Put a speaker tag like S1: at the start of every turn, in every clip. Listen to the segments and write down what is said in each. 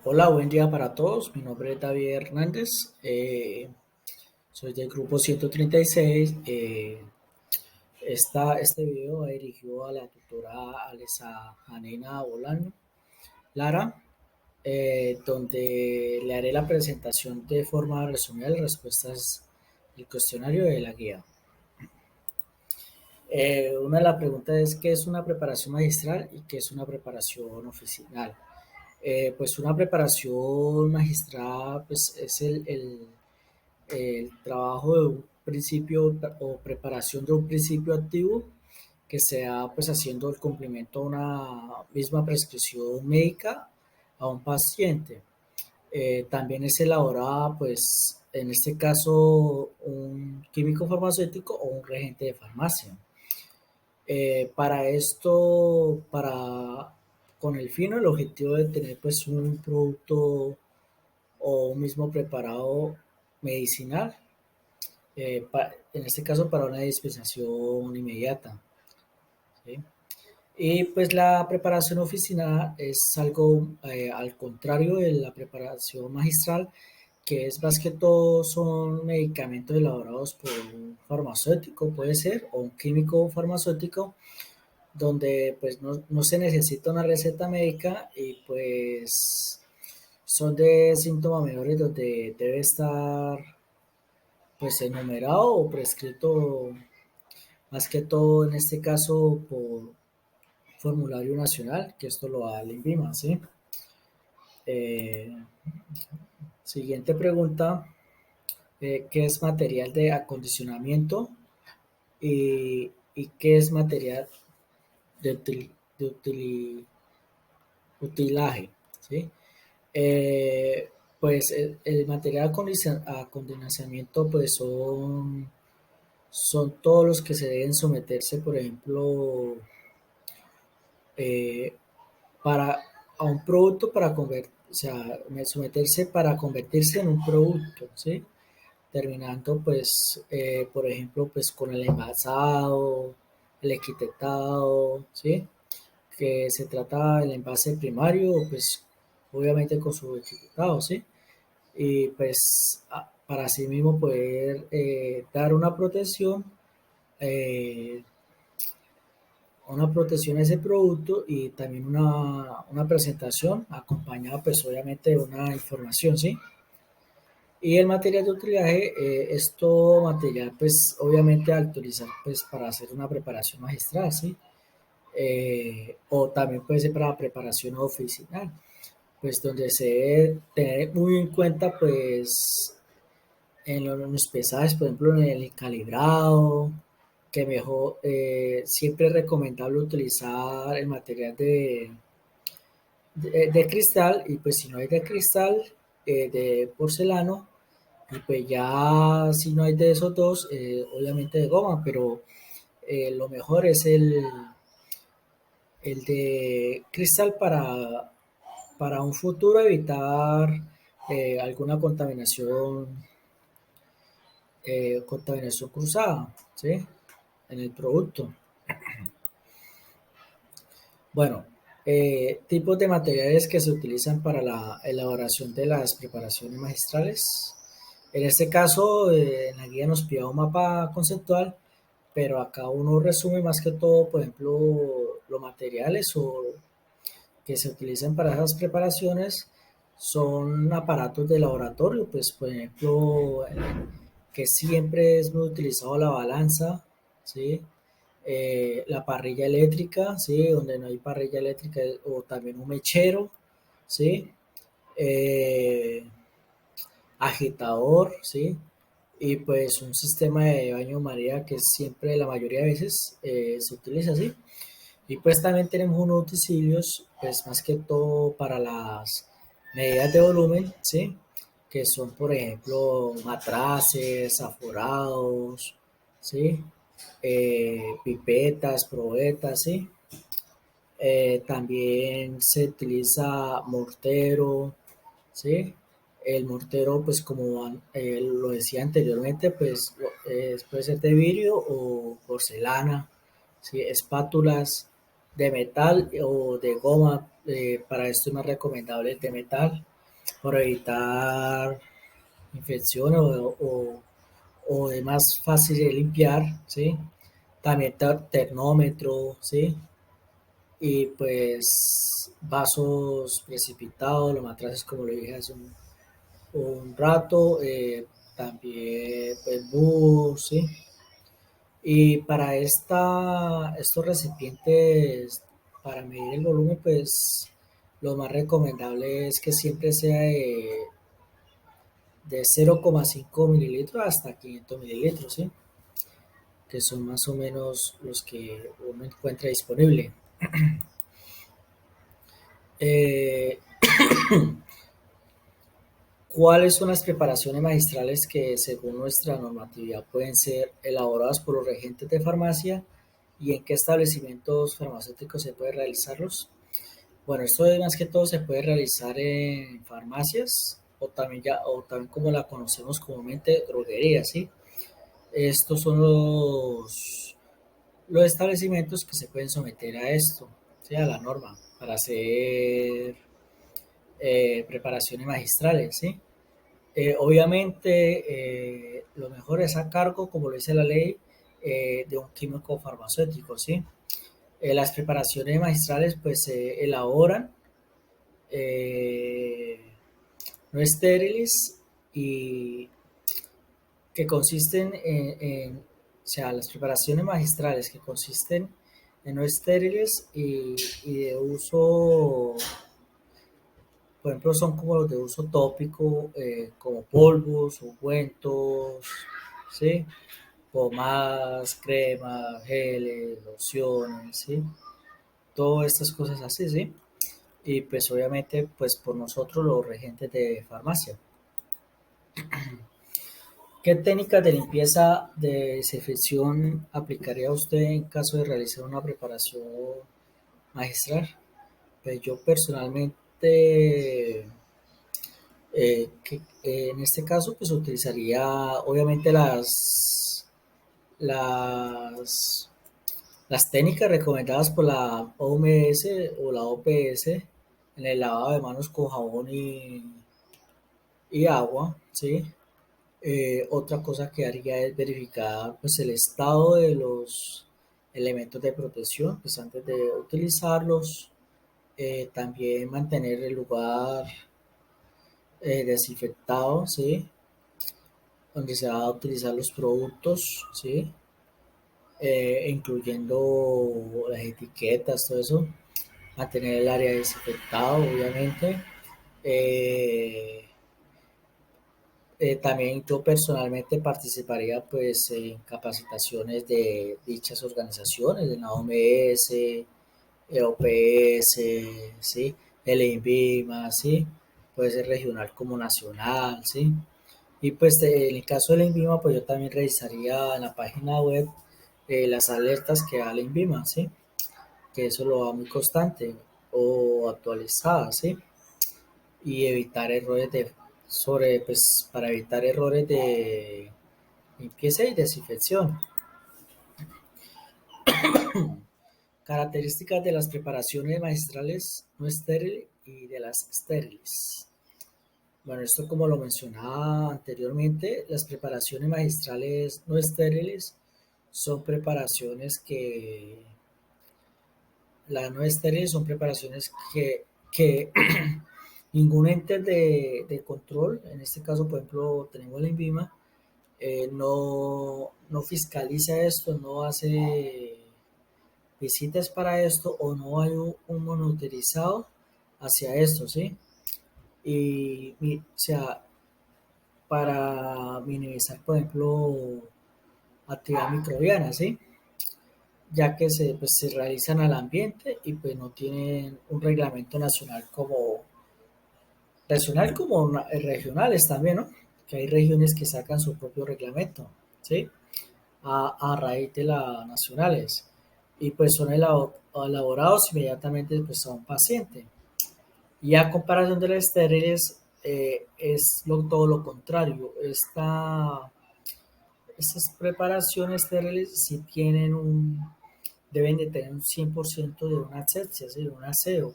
S1: Hola, buen día para todos. Mi nombre es David Hernández. Soy del grupo 136. Este video va dirigido a la tutora Alesa Janina Bolaño Lara, donde le haré la presentación de forma resumida de las respuestas del cuestionario de la guía. Una de las preguntas es: ¿qué es una preparación magistral y qué es una preparación oficinal? Pues una preparación magistral pues, es el trabajo de un principio o preparación de un principio activo que se da pues haciendo el cumplimiento de una misma prescripción médica a un paciente. También es elaborada pues en este caso un químico farmacéutico o un regente de farmacia. Para esto, con el fin o el objetivo de tener pues un producto o un mismo preparado medicinal, en este caso para una dispensación inmediata, ¿sí? Y pues la preparación oficinal es algo al contrario de la preparación magistral, que es más que todo son medicamentos elaborados por un farmacéutico, puede ser, o un químico farmacéutico, donde pues no se necesita una receta médica y pues son de síntomas menores donde debe estar pues enumerado o prescrito más que todo en este caso por formulario nacional, que esto lo da el INVIMA, ¿sí? Eh, Siguiente pregunta: ¿qué es material de acondicionamiento y qué es material de utilaje? ¿Sí? Pues el material de acondicionamiento pues son todos los que se deben someterse, por ejemplo, eh, para a un producto para o sea, someterse para convertirse en un producto, ¿sí? Terminando pues, por ejemplo, pues con el envasado, el etiquetado, ¿sí? Que se trata del envase primario, pues obviamente con su etiquetado, ¿sí? Y pues para así mismo poder dar eh, una protección a ese producto y también una presentación acompañada pues obviamente de una información, ¿sí? Y el material de utillaje es todo material pues obviamente al utilizar pues para hacer una preparación magistral, ¿sí? O también puede ser para preparación oficinal, pues donde se debe tener muy en cuenta pues en los pesajes, por ejemplo, en el calibrado, que mejor, siempre es recomendable utilizar el material de cristal, y pues si no hay de cristal, de porcelano, y pues ya si no hay de esos dos, obviamente de goma, pero lo mejor es el de cristal para un futuro evitar alguna contaminación cruzada, ¿sí? En el producto. Bueno, tipos de materiales que se utilizan para la elaboración de las preparaciones magistrales. En este caso, en la guía nos pide un mapa conceptual, pero acá uno resume más que todo, por ejemplo, los materiales que se utilizan para esas preparaciones son aparatos de laboratorio, pues por ejemplo, que siempre es muy utilizado la balanza, ¿sí? La parrilla eléctrica, ¿sí? Donde no hay parrilla eléctrica, o también un mechero, ¿sí? Eh, Agitador, ¿sí? Y pues un sistema de baño María que siempre, la mayoría de veces, se utiliza así. Y pues también tenemos unos utensilios, pues más que todo para las medidas de volumen, ¿sí? Que son, por ejemplo, matraces, aforados, ¿sí? Pipetas, probetas, ¿sí? También se utiliza mortero, ¿sí? El mortero, pues como lo decía anteriormente, pues puede ser de vidrio o porcelana, ¿sí? Espátulas, de metal o de goma. Para esto es más recomendable el de metal, para evitar infecciones o es más fácil de limpiar, ¿sí? También termómetro, ¿sí? Y pues vasos precipitados, los matraces como lo dije hace un rato, también pues bus, ¿sí? Y para estos recipientes, para medir el volumen, pues lo más recomendable es que siempre sea de 0,5 mililitros hasta 500 mililitros, ¿sí? Que son más o menos los que uno encuentra disponible. Eh, ¿Cuáles son las preparaciones magistrales que, según nuestra normatividad, pueden ser elaboradas por los regentes de farmacia y en qué establecimientos farmacéuticos se puede realizarlos? Bueno, esto más que todo se puede realizar en farmacias o también como la conocemos comúnmente, droguerías, ¿sí? Estos son los establecimientos que se pueden someter a esto, ¿sí? A la norma, para hacer preparaciones magistrales, ¿sí? Obviamente, lo mejor es a cargo, como lo dice la ley, de un químico farmacéutico, ¿sí? Las preparaciones magistrales pues se elaboran eh, no estériles y que consisten o sea, las preparaciones magistrales que consisten en no estériles y de uso, por ejemplo, son como los de uso tópico, como polvos, ungüentos, ¿sí? Pomadas, cremas, geles, lociones, ¿sí? Todas estas cosas así, ¿sí? Y pues obviamente, pues por nosotros los regentes de farmacia. ¿Qué técnicas de limpieza de desinfección aplicaría usted en caso de realizar una preparación magistral? Pues yo personalmente, en este caso, pues utilizaría obviamente las, las técnicas recomendadas por la OMS o la OPS en el lavado de manos con jabón y agua, ¿sí? Otra cosa que haría es verificar pues, el estado de los elementos de protección pues, antes de utilizarlos. También mantener el lugar desinfectado, ¿sí? Donde se va a utilizar los productos, ¿sí? Incluyendo las etiquetas, todo eso. Mantener el área desinfectado, obviamente. Eh, También yo personalmente participaría pues en capacitaciones de dichas organizaciones, de la OMS, OPS, ¿sí? El INVIMA, ¿sí? Puede ser regional como nacional, ¿sí? Y pues en el caso del INVIMA, pues yo también revisaría en la página web las alertas que da el INVIMA, ¿sí? Que eso lo va muy constante o actualizada, ¿sí? Y evitar errores pues para evitar errores de limpieza y desinfección. Características de las preparaciones magistrales no estériles y de las estériles. Bueno, esto como lo mencionaba anteriormente, las preparaciones magistrales no estériles son preparaciones las no estériles son preparaciones que ningún ente de control, en este caso por ejemplo tenemos la INVIMA, no fiscaliza esto, no hace visitas para esto o no hay un monitorizado hacia esto, ¿sí? O sea, para minimizar, por ejemplo, actividad microbiana, ¿sí? Ya que pues, se realizan al ambiente y pues no tienen un reglamento nacional como regionales también, ¿no? Que hay regiones que sacan su propio reglamento, ¿sí? A raíz de las nacionales y pues son elaborados inmediatamente pues, a un paciente. Y a comparación de las estériles, es todo lo contrario. Estas preparaciones estériles sí tienen deben de tener un 100% de una asepsia, ¿sí? Un aseo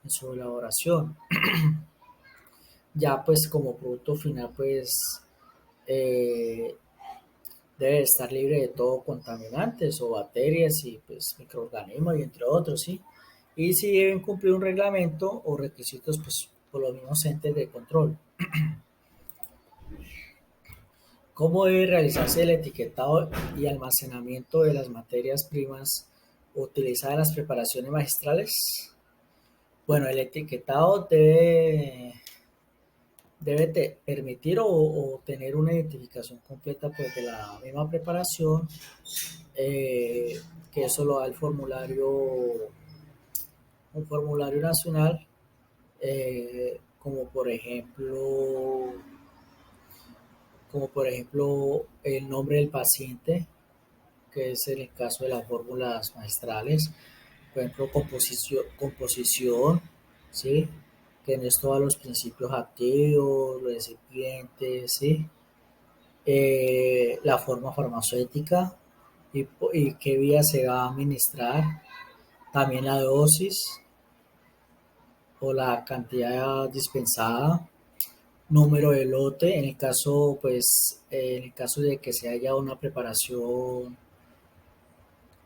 S1: en su elaboración. Ya pues como producto final pues eh, debe estar libre de todo contaminantes o bacterias y pues microorganismos y entre otros, ¿sí? Y si deben cumplir un reglamento o requisitos pues por los mismos entes de control. ¿Cómo debe realizarse el etiquetado y almacenamiento de las materias primas utilizadas en las preparaciones magistrales? Bueno, el etiquetado debe permitir o tener una identificación completa pues, de la misma preparación, que eso lo da el un formulario nacional, como por ejemplo el nombre del paciente, que es en el caso de las fórmulas magistrales, por ejemplo composición, ¿sí? Que en esto va los principios activos, los recipientes, ¿sí? La forma farmacéutica y qué vía se va a administrar, también la dosis o la cantidad dispensada, número de lote, en el caso, pues, en el caso de que se haya una preparación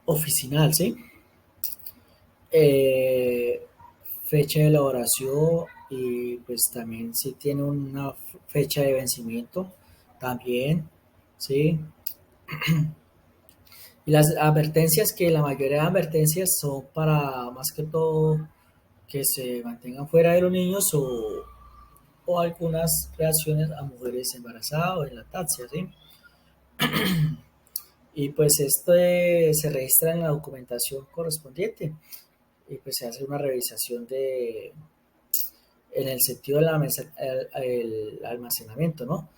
S1: oficinal, ¿sí? Eh, fecha de elaboración y pues también si tiene una fecha de vencimiento, también, ¿sí? Y las advertencias, que la mayoría de advertencias son para más que todo que se mantengan fuera de los niños o algunas reacciones a mujeres embarazadas o en lactancia, ¿sí? Y pues esto se registra en la documentación correspondiente y pues se hace una revisación en el sentido del el almacenamiento, ¿no?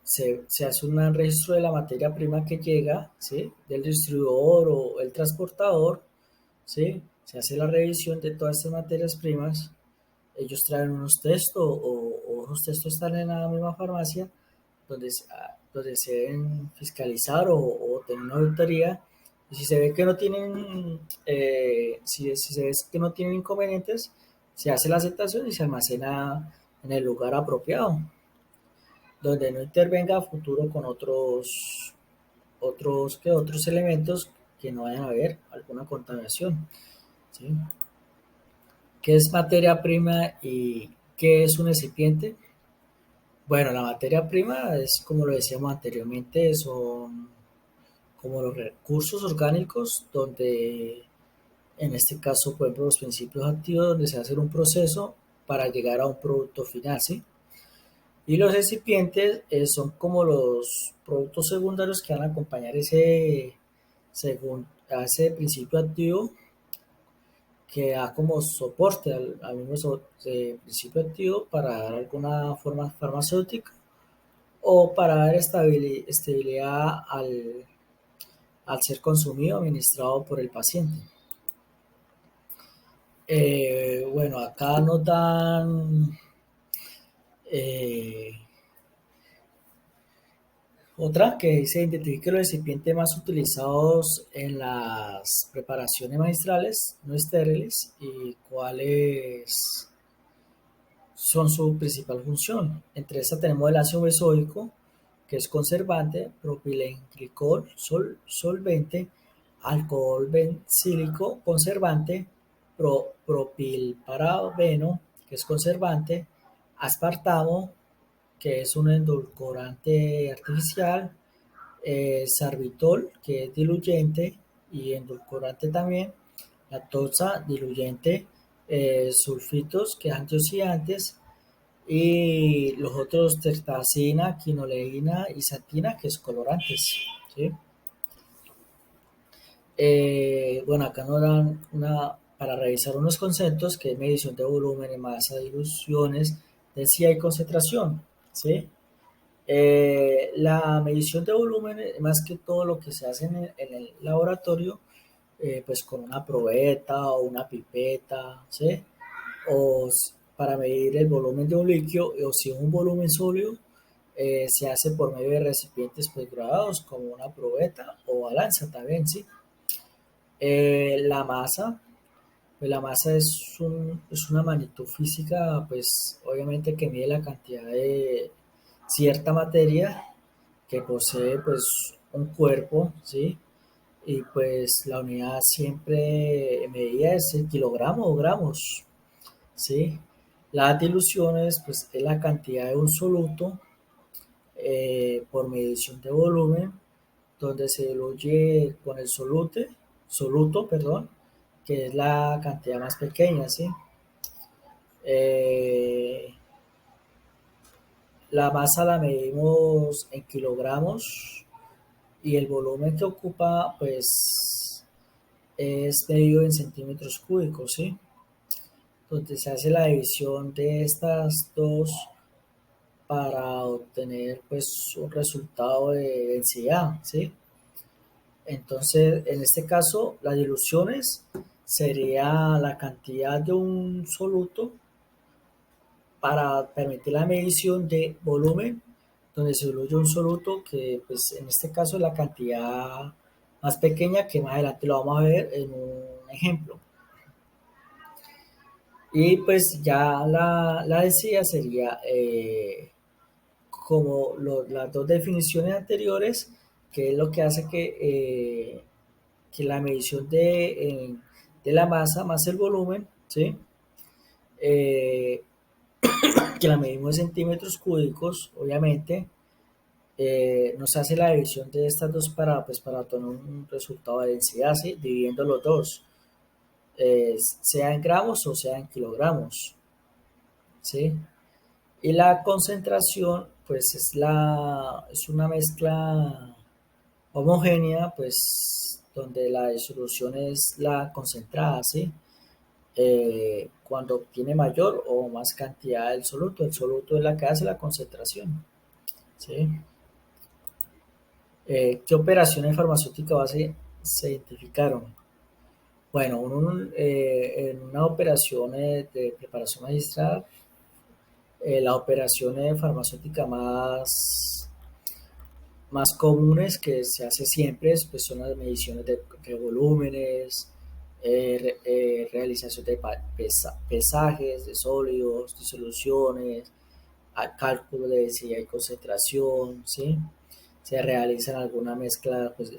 S1: Se hace un registro de la materia prima que llega, ¿sí? Del distribuidor o el transportador, ¿sí? Se hace la revisión de todas estas materias primas. Ellos traen unos textos o los textos están en la misma farmacia donde se deben fiscalizar o tener una auditoría. Y si se ve que no tienen, si se ve que no tienen inconvenientes, se hace la aceptación y se almacena en el lugar apropiado, donde no intervenga a futuro con otros elementos que no vayan a haber alguna contaminación, ¿sí? ¿Qué es materia prima y qué es un recipiente? Bueno, la materia prima es, como lo decíamos anteriormente, son como los recursos orgánicos donde, en este caso, por ejemplo, los principios activos, donde se hace un proceso para llegar a un producto final, ¿sí? Y los recipientes son como los productos secundarios que van a acompañar a ese principio activo, que da como soporte al mismo principio activo para dar alguna forma farmacéutica o para dar estabilidad al ser consumido, administrado por el paciente. Bueno, acá nos dan eh, otra que dice: identifique los recipientes más utilizados en las preparaciones magistrales no estériles y cuáles son su principal función. Entre estas tenemos el ácido benzoico, que es conservante, propilenglicol, solvente, alcohol bencílico, conservante, propilparabeno, que es conservante, aspartamo, que es un endulcorante artificial, sarbitol, que es diluyente y endulcorante también, lactosa, diluyente, sulfitos, que es antioxidantes, y los otros tertacina, quinoleína y satina, que es colorantes, ¿sí? Bueno, acá nos dan para revisar unos conceptos, que es medición de volumen, masa, diluciones, densidad y concentración, ¿sí? La medición de volumen, más que todo lo que se hace en el laboratorio, pues con una probeta o una pipeta, ¿sí? Para medir el volumen de un líquido, o si es un volumen sólido, se hace por medio de recipientes pues graduados como una probeta o balanza también, ¿sí? La masa, pues la masa es una magnitud física, pues obviamente que mide la cantidad de cierta materia que posee pues un cuerpo, ¿sí? Y pues la unidad siempre medida es el kilogramo o gramos, ¿sí? Las diluciones pues es la cantidad de un soluto por medición de volumen, donde se diluye con el soluto, perdón, que es la cantidad más pequeña, ¿sí? Eh, la masa la medimos en kilogramos y el volumen que ocupa, pues, es medido en centímetros cúbicos, ¿sí? Donde se hace la división de estas dos para obtener, pues, un resultado de densidad, ¿sí? Entonces, en este caso, las diluciones sería la cantidad de un soluto para permitir la medición de volumen, donde se diluye un soluto que, pues, en este caso es la cantidad más pequeña, que más adelante lo vamos a ver en un ejemplo. Y pues ya la densidad sería como las dos definiciones anteriores, que es lo que hace que la medición de la masa más el volumen, ¿sí? Eh, que la medimos en centímetros cúbicos, obviamente, nos hace la división de estas dos pues, para obtener un resultado de densidad, ¿sí? Dividiendo los dos, sea en gramos o sea en kilogramos, ¿sí? Y la concentración, pues es una mezcla homogénea, pues donde la disolución es la concentrada, ¿sí? Cuando obtiene mayor o más cantidad del soluto. El soluto es la que hace la concentración, ¿sí? ¿Qué operaciones farmacéuticas se identificaron? Bueno, en una operación de preparación magistral, las operaciones farmacéuticas más comunes que se hace siempre pues, son las mediciones de volúmenes, realización de pesajes de sólidos, disoluciones, cálculo de densidad y concentración, ¿sí? Se realizan alguna mezcla pues,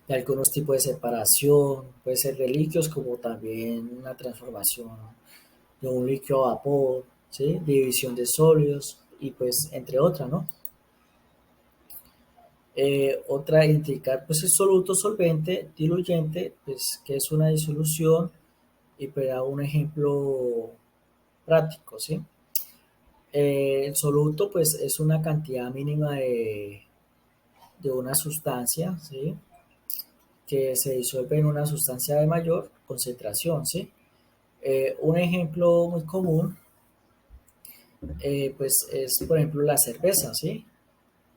S1: de algunos tipos de separación, puede ser de líquidos como también una transformación de un líquido a vapor, ¿sí? División de sólidos y pues entre otras, ¿no? Otra indicar pues el soluto solvente diluyente, pues que es una disolución y para un ejemplo práctico, ¿sí? El soluto pues es una cantidad mínima de una sustancia, ¿sí? Que se disuelve en una sustancia de mayor concentración, ¿sí? Un ejemplo muy común pues es por ejemplo la cerveza, ¿sí?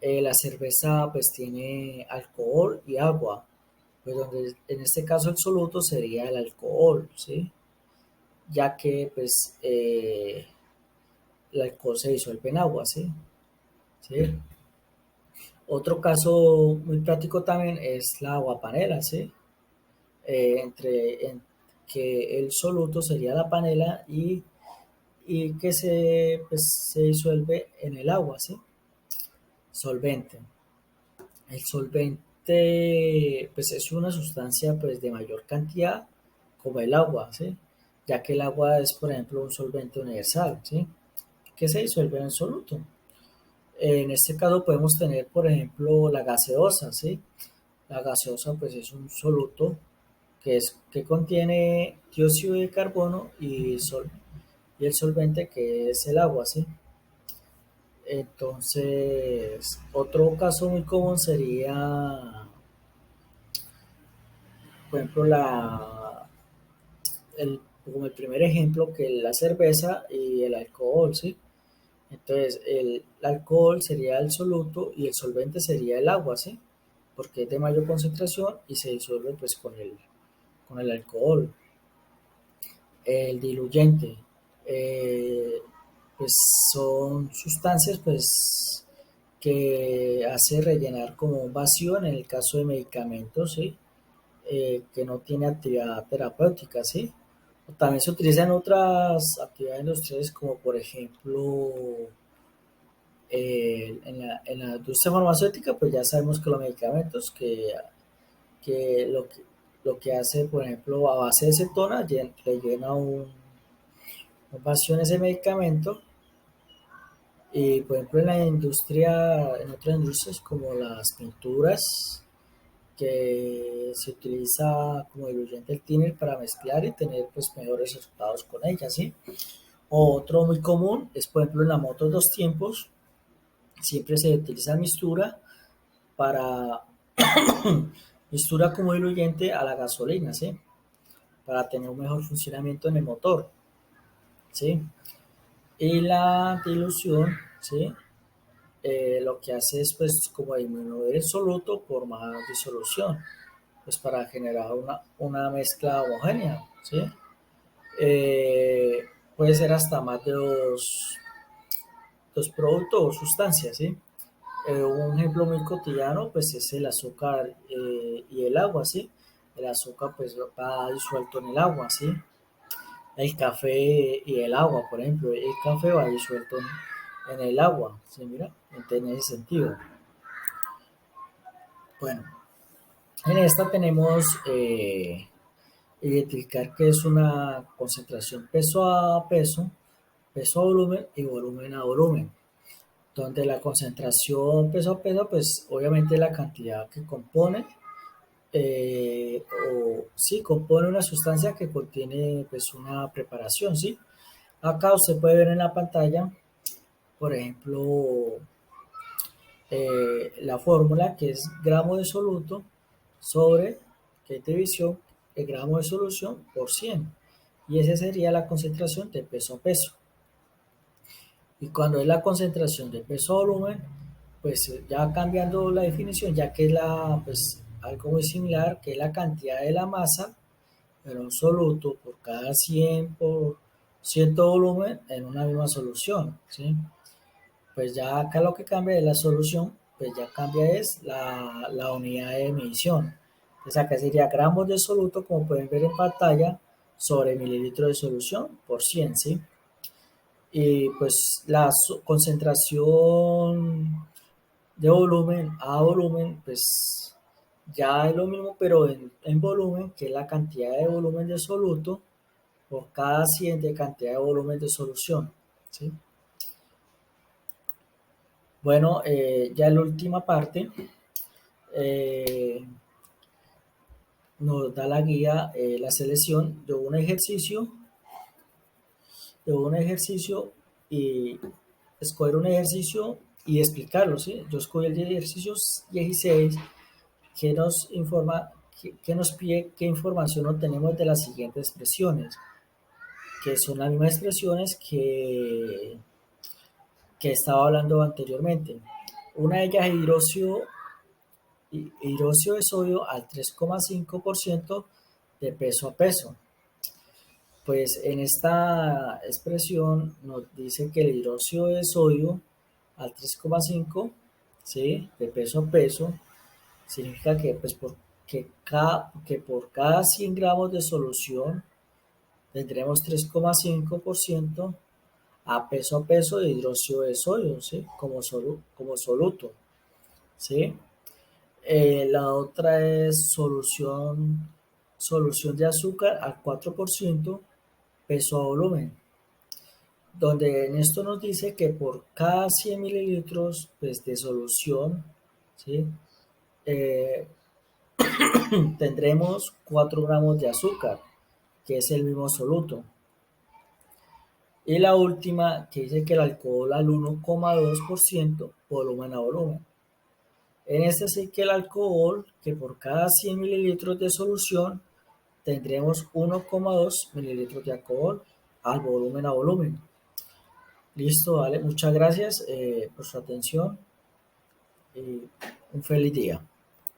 S1: La cerveza pues tiene alcohol y agua, pues donde en este caso el soluto sería el alcohol, ¿sí? Ya que pues el alcohol se disuelve en agua, ¿sí? ¿Sí? Otro caso muy práctico también es la agua panela, ¿sí? Que el soluto sería la panela y que pues, se disuelve en el agua, ¿sí? Solvente. El solvente, pues es una sustancia pues de mayor cantidad como el agua, ¿sí? Ya que el agua es, por ejemplo, un solvente universal, ¿sí? Que se disuelve en el soluto. En este caso podemos tener, por ejemplo, la gaseosa, ¿sí? La gaseosa pues es un soluto que contiene dióxido de carbono y el solvente que es el agua, ¿sí? Entonces, otro caso muy común sería, por ejemplo, como el primer ejemplo, que la cerveza y el alcohol, ¿sí? Entonces, el alcohol sería el soluto y el solvente sería el agua, ¿sí? Porque es de mayor concentración y se disuelve pues con el alcohol. El diluyente, eh, pues son sustancias pues que hace rellenar como un vacío en el caso de medicamentos, ¿sí? que no tiene actividad terapéutica, ¿sí? También se utilizan otras actividades industriales como por ejemplo en la industria farmacéutica, pues ya sabemos que los medicamentos que lo que hace, por ejemplo, a base de cetona, le llena un vacío en ese medicamento. Y por ejemplo en la industria, en otras industrias como las pinturas, que se utiliza como diluyente el thinner para mezclar y tener pues mejores resultados con ellas, ¿sí? O otro muy común es por ejemplo en la moto dos tiempos, siempre se utiliza mixtura para mistura como diluyente a la gasolina, ¿sí? Para tener un mejor funcionamiento en el motor, ¿sí? Y la dilución, ¿sí? Lo que hace es pues como disminuir el soluto por más disolución, pues para generar una mezcla homogénea, ¿sí? Eh, puede ser hasta más de dos productos o sustancias, ¿sí? Un ejemplo muy cotidiano pues es el azúcar y el agua, ¿sí? El azúcar pues va disuelto en el agua, ¿sí? El café y el agua, por ejemplo, el café va disuelto en el agua, ¿sí? Mira, en ese sentido. Bueno, en esta tenemos identificar que es una concentración peso a peso, peso a volumen y volumen a volumen, donde la concentración peso a peso, pues obviamente la cantidad que compone, o sí, compone una sustancia que contiene pues una preparación, ¿sí? Acá usted puede ver en la pantalla, por ejemplo, la fórmula que es gramo de soluto sobre, que es división, el gramo de solución por 100. Y esa sería la concentración de peso a peso. Y cuando es la concentración de peso a volumen, pues ya cambiando la definición, ya que es pues, algo muy similar, que es la cantidad de la masa en un soluto por cada 100% volumen en una misma solución, ¿sí? Pues ya acá lo que cambia es la solución, pues ya cambia es la unidad de medición. Entonces acá sería gramos de soluto, como pueden ver en pantalla, sobre mililitro de solución por 100, ¿sí? Y pues la concentración de volumen a volumen, pues ya es lo mismo, pero en volumen, que es la cantidad de volumen de soluto por cada 100 de cantidad de volumen de solución, ¿sí? Bueno, ya en la última parte eh, nos da la guía, la selección de un ejercicio y escoger un ejercicio y explicarlo, ¿sí? Yo escogí el ejercicio 16 que nos informa, que nos pide qué información obtenemos de las siguientes expresiones, que son las mismas expresiones que estaba hablando anteriormente. Una de ellas es hidróxido de sodio al 3,5% de peso a peso. Pues en esta expresión nos dice que el hidróxido de sodio al 3,5, ¿sí? De peso a peso significa que, pues, que por cada 100 gramos de solución tendremos 3,5% a peso de hidróxido de sodio, ¿sí? Como soluto, ¿sí? La otra es solución de azúcar al 4% peso a volumen, donde en esto nos dice que por cada 100 mililitros pues, de solución, ¿sí? Eh, tendremos 4 gramos de azúcar, que es el mismo soluto. Y la última que dice que el alcohol al 1,2% volumen a volumen. En este sí que el alcohol, que por cada 100 mililitros de solución tendremos 1,2 mililitros de alcohol al volumen a volumen. Listo, vale. Muchas gracias por su atención y un feliz día.